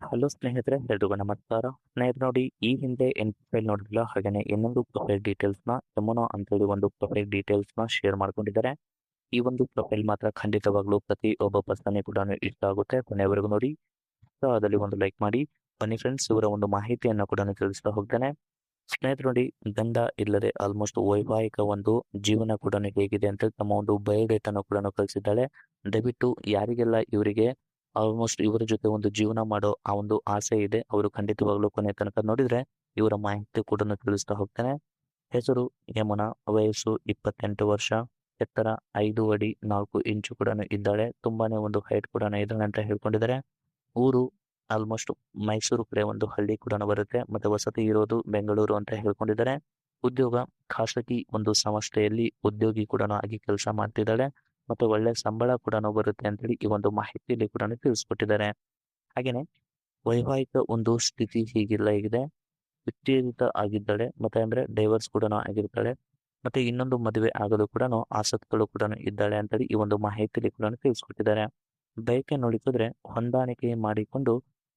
Hello ಸ್ನೇಹಿತರೆ, ಎಲ್ರಿಗೂ ನಮಸ್ಕಾರ. ಸ್ನೇಹಿತರೆ ನೋಡಿ, ಈ ಹಿಂದೆ ಏನ್ ಪ್ರೊಫೈಲ್ ನೋಡಿದ್ರಲ್ಲ, ಹಾಗೇನೆ ಇನ್ನೊಂದು ಪ್ರೊಫೈಲ್ ಡೀಟೇಲ್ಸ್ನ ಯಮುನಾ ಅಂತೇಳಿ ಒಂದು ಪ್ರೊಫೈಲ್ ಡೀಟೇಲ್ಸ್ನ ಶೇರ್ ಮಾಡ್ಕೊಂಡಿದ್ದಾರೆ. ಈ ಒಂದು ಪ್ರೊಫೈಲ್ ಮಾತ್ರ ಖಂಡಿತವಾಗ್ಲೂ ಪ್ರತಿ ಒಬ್ಬ ಪರ್ಸನ್ಗೆ ಕೂಡ ಇಷ್ಟ ಆಗುತ್ತೆ. ಕೊನೆವರೆಗೂ ನೋಡಿ, ಅದಲ್ಲಿ ಒಂದು ಲೈಕ್ ಮಾಡಿ. ಬನ್ನಿ ಫ್ರೆಂಡ್ಸ್, ಇವರ ಒಂದು ಮಾಹಿತಿಯನ್ನು ಕೂಡ ತಿಳಿಸ್ತಾ ಹೋಗ್ತೇನೆ. ಸ್ನೇಹಿತರು ನೋಡಿ, ಗಂಡ ಇಲ್ಲದೆ ಆಲ್ಮೋಸ್ಟ್ ವೈವಾಹಿಕ ಒಂದು ಜೀವನ ಕೂಡ ಹೇಗಿದೆ ಅಂತ ತಮ್ಮ ಒಂದು ಬಯೋಡೇಟಾನು ಕೂಡ ಕಳಿಸಿದ್ದಾಳೆ. ದಯವಿಟ್ಟು ಯಾರಿಗೆಲ್ಲ ಇವರಿಗೆ ಆಲ್ಮೋಸ್ಟ್ ಇವರ ಜೊತೆ ಒಂದು ಜೀವನ ಮಾಡೋ ಆ ಒಂದು ಆಸೆ ಇದೆ, ಅವರು ಖಂಡಿತವಾಗ್ಲೂ ಕೊನೆ ತನಕ ನೋಡಿದ್ರೆ ಇವರ ಮಾಹಿತಿ ಕೂಡ ತಿಳಿಸ್ತಾ ಹೋಗ್ತೇನೆ. ಹೆಸರು ಯಮುನಾ, ವಯಸ್ಸು 28 ವರ್ಷ, ಎತ್ತರ 5 ಅಡಿ 4 ಇಂಚು ಕೂಡ ಇದ್ದಾಳೆ. ತುಂಬಾನೇ ಒಂದು ಹೈಟ್ ಕೂಡ ಇದ್ದಾಳೆ ಅಂತ ಹೇಳ್ಕೊಂಡಿದ್ದಾರೆ. ಊರು ಆಲ್ಮೋಸ್ಟ್ ಮೈಸೂರು ಕಡೆ ಒಂದು ಹಳ್ಳಿ ಕೂಡ ಬರುತ್ತೆ. ಮತ್ತೆ ವಸತಿ ಇರೋದು ಬೆಂಗಳೂರು ಅಂತ ಹೇಳ್ಕೊಂಡಿದ್ದಾರೆ. ಉದ್ಯೋಗ ಖಾಸಗಿ ಒಂದು ಸಂಸ್ಥೆಯಲ್ಲಿ ಉದ್ಯೋಗಿ ಕೂಡ ಆಗಿ ಕೆಲಸ ಮಾಡ್ತಿದ್ದಾಳೆ. ಮತ್ತೆ ಒಳ್ಳೆ ಸಂಬಳ ಕೂಡ ಬರುತ್ತೆ ಅಂತೇಳಿ ಈ ಒಂದು ಮಾಹಿತಿಯಲ್ಲಿ ಕೂಡ ತಿಳಿಸ್ಕೊಟ್ಟಿದ್ದಾರೆ. ಹಾಗೇನೆ ವೈವಾಹಿಕ ಒಂದು ಸ್ಥಿತಿ ಹೀಗಿಲ್ಲ ಇದೆ. ವಿಚ್ಛೇದಿತ ಆಗಿದ್ದಾಳೆ, ಮತ್ತೆ ಅಂದ್ರೆ ಡೈವರ್ಸ್ ಕೂಡ ಆಗಿರ್ತಾಳೆ. ಮತ್ತೆ ಇನ್ನೊಂದು ಮದುವೆ ಆಗಲು ಕೂಡ ಆಸಕ್ತಿಗಳು ಕೂಡ ಇದ್ದಾಳೆ ಅಂತೇಳಿ ಈ ಒಂದು ಮಾಹಿತಿಯಲ್ಲಿ ಕೂಡ ತಿಳಿಸ್ಕೊಟ್ಟಿದ್ದಾರೆ. ಬಯಕೆ ನೋಡಿದ್ರೆ ಹೊಂದಾಣಿಕೆ ಮಾಡಿಕೊಂಡು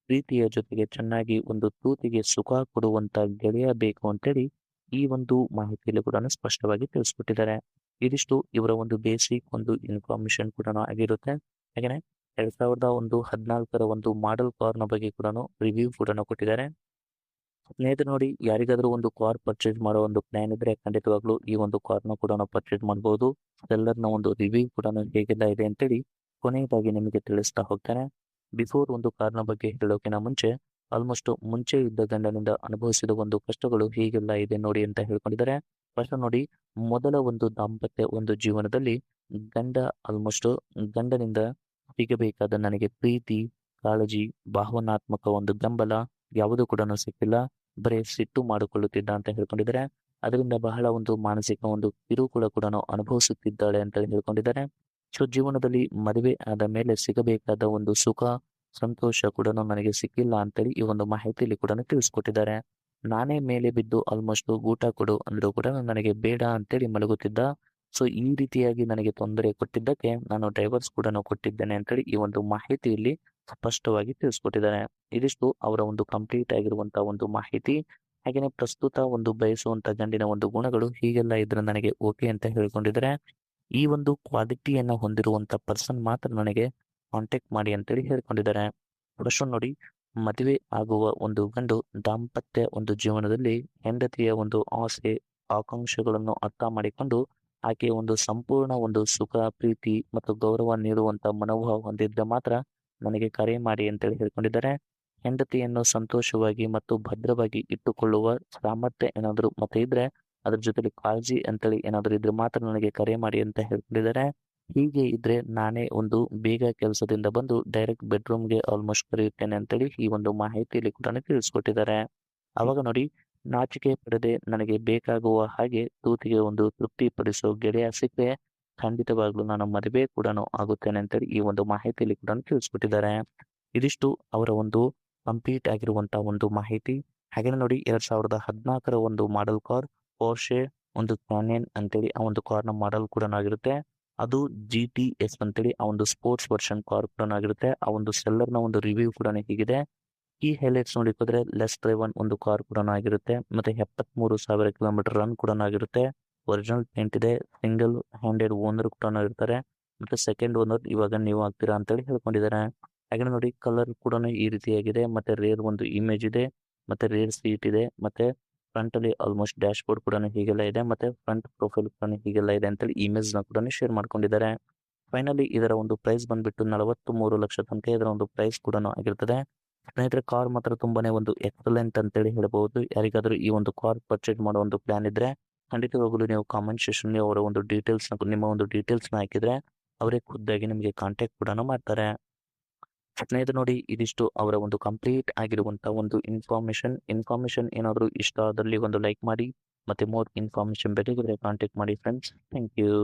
ಪ್ರೀತಿಯ ಜೊತೆಗೆ ಚೆನ್ನಾಗಿ ಒಂದು ತೂತಿಗೆ ಸುಖ ಕೊಡುವಂತ ಗೆಳೆಯ ಬೇಕು ಅಂತೇಳಿ ಈ ಒಂದು ಮಾಹಿತಿಯಲ್ಲಿ ಕೂಡ ಸ್ಪಷ್ಟವಾಗಿ ತಿಳಿಸ್ಕೊಟ್ಟಿದ್ದಾರೆ. ಇದಿಷ್ಟು ಇವರ ಒಂದು ಬೇಸಿಕ್ ಒಂದು ಇನ್ಫಾರ್ಮೇಶನ್ ಕೂಡ ಆಗಿರುತ್ತೆ. ಹಾಗೇನೆ 2014 ಒಂದು ಮಾಡೆಲ್ ಕಾರ್ನ ಬಗ್ಗೆ ಕೂಡ ರಿವ್ಯೂ ಕೂಡ ಕೊಟ್ಟಿದ್ದಾರೆ. ಸ್ನೇಹಿತರೆ ನೋಡಿ, ಯಾರಿಗಾದ್ರೂ ಒಂದು ಕಾರ್ ಪರ್ಚೇಸ್ ಮಾಡೋ ಒಂದು ಪ್ಲಾನ್ ಇದ್ರೆ ಖಂಡಿತವಾಗ್ಲೂ ಈ ಒಂದು ಕಾರ್ನ ಕೂಡ ಪರ್ಚೇಸ್ ಮಾಡಬಹುದು. ಸೆಲ್ಲರ್ನ ಒಂದು ರಿವ್ಯೂ ಕೂಡ ಹೇಗೆಲ್ಲ ಇದೆ ಅಂತೇಳಿ ಕೊನೆಯದಾಗಿ ನಿಮಗೆ ತಿಳಿಸ್ತಾ ಹೋಗ್ತಾನೆ. ಬಿಫೋರ್ ಒಂದು ಕಾರ್ನ ಬಗ್ಗೆ ಹೇಳೋಕಿನ ಮುಂಚೆ ಆಲ್ಮೋಸ್ಟ್ ಮುಂಚೆ ಇದ್ದ ಗಂಡನಿಂದ ಅನುಭವಿಸಿದ ಒಂದು ಕಷ್ಟಗಳು ಹೀಗೆಲ್ಲ ಇದೆ ನೋಡಿ ಅಂತ ಹೇಳ್ಕೊಂಡಿದ್ದಾರೆ. ಫಸ್ಟ್ ನೋಡಿ, ಮೊದಲ ಒಂದು ದಾಂಪತ್ಯ ಒಂದು ಜೀವನದಲ್ಲಿ ಗಂಡ ಆಲ್ಮೋಸ್ಟ್ ಗಂಡನಿಂದ ಸಿಗಬೇಕಾದ ನನಗೆ ಪ್ರೀತಿ, ಕಾಳಜಿ, ಭಾವನಾತ್ಮಕ ಒಂದು ಬೆಂಬಲ ಯಾವುದೂ ಕೂಡ ಸಿಕ್ಕಿಲ್ಲ. ಬರೀ ಸಿಟ್ಟು ಮಾಡಿಕೊಳ್ಳುತ್ತಿದ್ದ ಅಂತ ಹೇಳ್ಕೊಂಡಿದ್ದಾರೆ. ಅದರಿಂದ ಬಹಳ ಒಂದು ಮಾನಸಿಕ ಒಂದು ಕಿರುಕುಳ ಕೂಡ ಅನುಭವಿಸುತ್ತಿದ್ದಾಳೆ ಅಂತ ಹೇಳ್ಕೊಂಡಿದ್ದಾರೆ. ಸೊ ಜೀವನದಲ್ಲಿ ಮದುವೆ ಆದ ಮೇಲೆ ಸಿಗಬೇಕಾದ ಒಂದು ಸುಖ, ಸಂತೋಷ ಕೂಡ ನನಗೆ ಸಿಕ್ಕಿಲ್ಲ ಅಂತೇಳಿ ಈ ಒಂದು ಮಾಹಿತಿಯಲ್ಲಿ ಕೂಡ ತಿಳಿಸ್ಕೊಟ್ಟಿದ್ದಾರೆ. ನಾನೇ ಮೇಲೆ ಬಿದ್ದು ಆಲ್ಮೋಸ್ಟ್ ಊಟ ಕೊಡು ಅಂದ್ರೂ ಕೂಡ ನನಗೆ ಬೇಡ ಅಂತೇಳಿ ಮಲಗುತ್ತಿದ್ದ. ಸೊ ಈ ರೀತಿಯಾಗಿ ನನಗೆ ತೊಂದರೆ ಕೊಟ್ಟಿದ್ದಕ್ಕೆ ನಾನು ಡೈವರ್ಸ್ ಕೂಡ ಕೊಟ್ಟಿದ್ದೇನೆ ಅಂತೇಳಿ ಈ ಒಂದು ಮಾಹಿತಿಯಲ್ಲಿ ಸ್ಪಷ್ಟವಾಗಿ ತಿಳಿಸ್ಕೊಟ್ಟಿದ್ದಾರೆ. ಇದಿಷ್ಟು ಅವರ ಒಂದು ಕಂಪ್ಲೀಟ್ ಆಗಿರುವಂತಹ ಒಂದು ಮಾಹಿತಿ. ಹಾಗೆಯೇ ಪ್ರಸ್ತುತ ಒಂದು ಬಯಸುವಂತ ಗಂಡಿನ ಒಂದು ಗುಣಗಳು ಹೀಗೆಲ್ಲ ಇದ್ರೆ ನನಗೆ ಓಕೆ ಅಂತ ಹೇಳ್ಕೊಂಡಿದ್ದಾರೆ. ಈ ಒಂದು ಕ್ವಾಲಿಟಿಯನ್ನ ಹೊಂದಿರುವಂತ ಪರ್ಸನ್ ಮಾತ್ರ ನನಗೆ ಕಾಂಟ್ಯಾಕ್ಟ್ ಮಾಡಿ ಅಂತೇಳಿ ಹೇಳ್ಕೊಂಡಿದ್ದಾರೆ. ಫಸ್ಟ್ ನೋಡಿ, ಮದುವೆ ಆಗುವ ಒಂದು ಗಂಡು ದಾಂಪತ್ಯ ಒಂದು ಜೀವನದಲ್ಲಿ ಹೆಂಡತಿಯ ಒಂದು ಆಸೆ ಆಕಾಂಕ್ಷೆಗಳನ್ನು ಅರ್ಥ ಮಾಡಿಕೊಂಡು ಆಕೆಯ ಒಂದು ಸಂಪೂರ್ಣ ಒಂದು ಸುಖ, ಪ್ರೀತಿ ಮತ್ತು ಗೌರವ ನೀಡುವಂತ ಮನೋಭಾವ ಹೊಂದಿದ್ರೆ ಮಾತ್ರ ನನಗೆ ಕರೆ ಮಾಡಿ ಅಂತೇಳಿ ಹೇಳ್ಕೊಂಡಿದ್ದಾರೆ. ಹೆಂಡತಿಯನ್ನು ಸಂತೋಷವಾಗಿ ಮತ್ತು ಭದ್ರವಾಗಿ ಇಟ್ಟುಕೊಳ್ಳುವ ಸಾಮರ್ಥ್ಯ ಏನಾದರೂ ಮತ್ತೆ ಇದ್ರೆ, ಅದ್ರ ಜೊತೆಲಿ ಕಾಳಜಿ ಅಂತೇಳಿ ಏನಾದರೂ ಇದ್ರೆ ಮಾತ್ರ ನನಗೆ ಕರೆ ಮಾಡಿ ಅಂತ ಹೇಳ್ಕೊಂಡಿದ್ದಾರೆ. ಹೀಗೆ ಇದ್ರೆ ನಾನೇ ಒಂದು ಬೇಗ ಕೆಲಸದಿಂದ ಬಂದು ಡೈರೆಕ್ಟ್ ಬೆಡ್ರೂಮ್ಗೆ ಆಲ್ಮೋಸ್ಟ್ ಕರೆಯುತ್ತೇನೆ ಅಂತೇಳಿ ಈ ಒಂದು ಮಾಹಿತಿಯಲ್ಲಿ ಕೂಡ ತಿಳಿಸ್ಕೊಟ್ಟಿದ್ದಾರೆ. ಅವಾಗ ನೋಡಿ, ನಾಚಿಕೆ ಪಡದೆ ನನಗೆ ಬೇಕಾಗುವ ಹಾಗೆ ತೂತಿಗೆ ಒಂದು ತೃಪ್ತಿ ಪಡಿಸೋ ಗೆಳೆಯ ಸಿಕ್ಕರೆ ಖಂಡಿತವಾಗ್ಲೂ ನಾನು ಮದುವೆ ಕೂಡ ಆಗುತ್ತೇನೆ ಅಂತೇಳಿ ಈ ಒಂದು ಮಾಹಿತಿಯಲ್ಲಿ ಕೂಡ ತಿಳಿಸ್ಕೊಟ್ಟಿದ್ದಾರೆ. ಇದಿಷ್ಟು ಅವರ ಒಂದು ಕಂಪ್ಲೀಟ್ ಆಗಿರುವಂತಹ ಒಂದು ಮಾಹಿತಿ. ಹಾಗೆ ನೋಡಿ, 2014 ಒಂದು ಮಾಡೆಲ್ ಕಾರ್ ಪೋರ್ಷೆ ಒಂದು ಕ್ಯಾನಿಯನ್ ಅಂತೇಳಿ ಆ ಒಂದು ಕಾರ್ನ ಮಾಡೆಲ್ ಕೂಡ ಆಗಿರುತ್ತೆ. ಅದು GTS ಅಂತೇಳಿ ಆ ಒಂದು ಸ್ಪೋರ್ಟ್ಸ್ ವರ್ಷನ್ ಕಾರ್ ಕೂಡ ಆಗಿರುತ್ತೆ. ಆ ಒಂದು ಸೆಲ್ಲರ್ನ ಒಂದು ರಿವ್ಯೂ ಕೂಡ ಹೀಗಿದೆ. ಈ ಹೈಲೈಟ್ಸ್ ನೋಡಿದ್ರೆ ಲೆಸ್ ಡ್ರೈವನ್ ಒಂದು ಕಾರ್ ಕೂಡ ಆಗಿರುತ್ತೆ. ಮತ್ತೆ 73,000 ಕಿಲೋಮೀಟರ್ ರನ್ ಕೂಡ ಆಗಿರುತ್ತೆ. ಒರಿಜಿನಲ್ ಪೇಂಟ್ ಇದೆ. ಸಿಂಗಲ್ ಹ್ಯಾಂಡೆಡ್ ಓನರ್ ಕೂಡ ಇರ್ತಾರೆ. ಮತ್ತೆ ಸೆಕೆಂಡ್ ಓನರ್ ಇವಾಗ ನೀವು ಆಗ್ತೀರಾ ಅಂತೇಳಿ ಹೇಳ್ಕೊಂಡಿದ್ದಾರೆ. ಹಾಗೆ ನೋಡಿ, ಕಲರ್ ಕೂಡ ಈ ರೀತಿಯಾಗಿದೆ. ಮತ್ತೆ ರೇರ್ ಒಂದು ಇಮೇಜ್ ಇದೆ. ಮತ್ತೆ ರೇರ್ ಸೀಟ್ ಇದೆ. ಮತ್ತೆ ಫ್ರಂಟ್ ಅಲ್ಲಿ ಆಲ್ಮೋಸ್ಟ್ ಡ್ಯಾಶ್ ಬೋರ್ಡ್ ಕೂಡ ಹೀಗೆಲ್ಲ ಇದೆ. ಮತ್ತೆ ಫ್ರಂಟ್ ಪ್ರೊಫೈಲ್ ಕೂಡ ಹೀಗೆಲ್ಲ ಇದೆ ಅಂತೇಳಿ ಇಮೇಜ್ ನ ಕೂಡ ಶೇರ್ ಮಾಡ್ಕೊಂಡಿದ್ದಾರೆ. ಫೈನಲಿ ಇದರ ಒಂದು ಪ್ರೈಸ್ ಬಂದ್ಬಿಟ್ಟು 43 ಲಕ್ಷ ತನಕ ಇದರ ಒಂದು ಪ್ರೈಸ್ ಕೂಡ ಆಗಿರ್ತದೆ. ಸ್ನೇಹಿತರೆ, ಕಾರ್ ಮಾತ್ರ ತುಂಬಾನೇ ಒಂದು ಎಕ್ಸಲೆಂಟ್ ಅಂತೇಳಿ ಹೇಳಬಹುದು. ಯಾರಿಗಾದ್ರೂ ಈ ಒಂದು ಕಾರ್ ಪರ್ಚೇಸ್ ಮಾಡೋ ಒಂದು ಪ್ಲಾನ್ ಇದ್ರೆ ಖಂಡಿತವಾಗಲೂ ನೀವು ಕಾಮೆಂಟ್ ಸೆಕ್ಷನ್ ಅವರ ಒಂದು ಡೀಟೇಲ್ಸ್ ನಿಮ್ಮ ಒಂದು ಡೀಟೇಲ್ಸ್ ನ ಹಾಕಿದ್ರೆ ಅವರೇ ಖುದ್ದಾಗಿ ನಿಮಗೆ ಕಾಂಟ್ಯಾಕ್ಟ್ ಕೂಡ ಮಾಡ್ತಾರೆ. ಸ್ನೇಹಿತರೆ ನೋಡಿ, ಇದಿಷ್ಟು ಅವರ ಒಂದು ಕಂಪ್ಲೀಟ್ ಆಗಿರುವಂತಹ ಒಂದು ಇನ್ಫಾರ್ಮೇಶನ್ ಏನಾದರೂ ಇಷ್ಟ ಆದಲ್ಲಿ ಒಂದು ಲೈಕ್ ಮಾಡಿ. ಮತ್ತೆ ಮೋರ್ ಇನ್ಫಾರ್ಮೇಶನ್ ಬೇಕಾಗಿದ್ರೆ ಕಾಂಟ್ಯಾಕ್ಟ್ ಮಾಡಿ ಫ್ರೆಂಡ್ಸ್. Thank you.